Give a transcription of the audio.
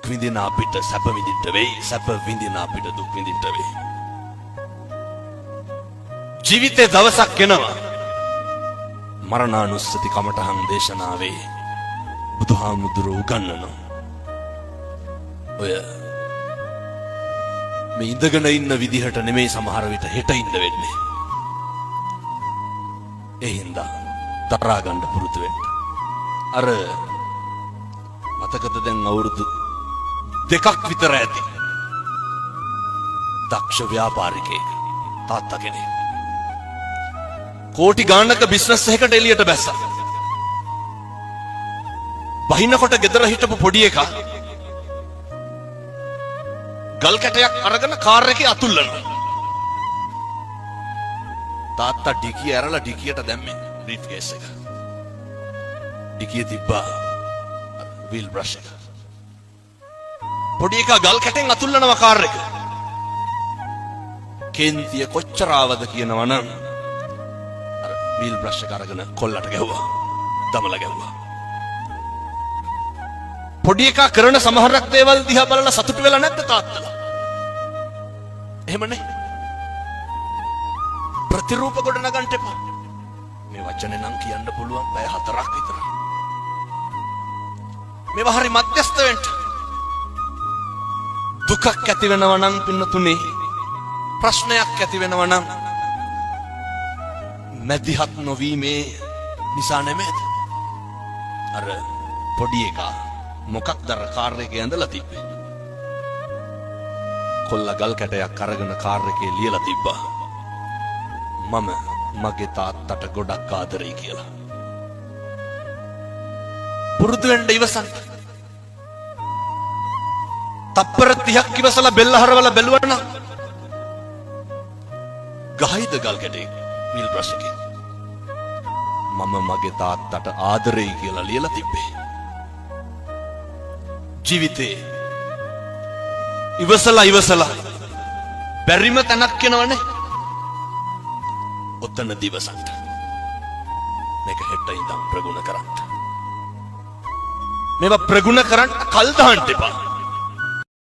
විඳින අපිට සැප විඳින්න වෙයි, සැප විඳින අපිට දුක් විඳින්න වෙයි. ජීවිතේ දවසක් එනවා මරණානුස්සති කමඨහං දේශනාවේ බුදුහාමුදුරුවෝ උගන්වනවා. ඔය මේ ඉඳගෙන ඉන්න විදිහට නෙමෙයි සමහර විට හෙට ඉන්න වෙන්නේ. ඒ හින්දා දරා ගන්න පුරුදු වෙන්න. අර මතකද දැන් අවුරුදු 2ක් විතර ඇති දක්ෂ ව්‍යාපාරිකයෙක් තාත්තා කෙනෙක් කෝටි ගාණක බිස්නස් එකකට එළියට බැස්සා. බහිනකොට ගෙදර හිටපු පොඩි එකා ගල් කැටයක් අරගෙන කාර් එකේ අතුල්ලනවා. තාත්තා ඩිකිය ඇරලා ඩිකියට දැම්මේ බ්‍රීෆ් කේස් එක. ඩිකිය තිබ්බා වීල් බ්‍රෂ් එක. පොඩි එකා ගල් කැටෙන් අතුල්ලනවා කාර් එක. කේන්තිය කොච්චර ආවද කියනවා නම් අර වීල් බ්‍රෂ් එක අරගෙන කොල්ලට ගැහුවා. දමලා ගැහුවා. පොඩි එකා කරන සමහරක් දේවල් දිහා බලලා සතුටු වෙලා නැද්ද තාත්තලා? එහෙමනේ. ප්‍රතිරූප කොට නගන්න එපා. මේ වචනේ නම් කියන්න පුළුවන් පැය 4ක් විතර. මේවා හරි මධ්‍යස්ථ වෙන්න. දුකක් ඇති වෙනවා නම් පින්නතුනේ, ප්‍රශ්නයක් ඇති වෙනවා නම් මැදිහත් නොවීමේ නිසා නෙමෙයිද? අර පොඩි එකා මොකක්ද අර කාර් එකේ ඇඳලා තිබ්බේ? කොල්ල ගල් කැටයක් අරගෙන කාර් එකේ ලියලා තිබ්බා. මම මගේ තාත්තට ගොඩක් ආදරෙයි කියලා. පුරුදු වෙන්න ඉවසන්න. තප්පර 30ක් ඉවසලා බෙල්ල හරවලා බැලුවා නම් ගහයිද ගල් කැටේ වීල් බ්‍රෂ් එකේ? මම මගේ තාත්තට ආදරෙයි කියලා ලියලා තිබ්බේ. ජීවිතේ ඉවසලා බැරිම තැනක් එනවනේ. ඔතන දිවසන්ට මේක හෙට ඉඳන් ප්‍රගුණ කරන්න. මේවා ප්‍රගුණ කරන්න කල් දාන්න එපා.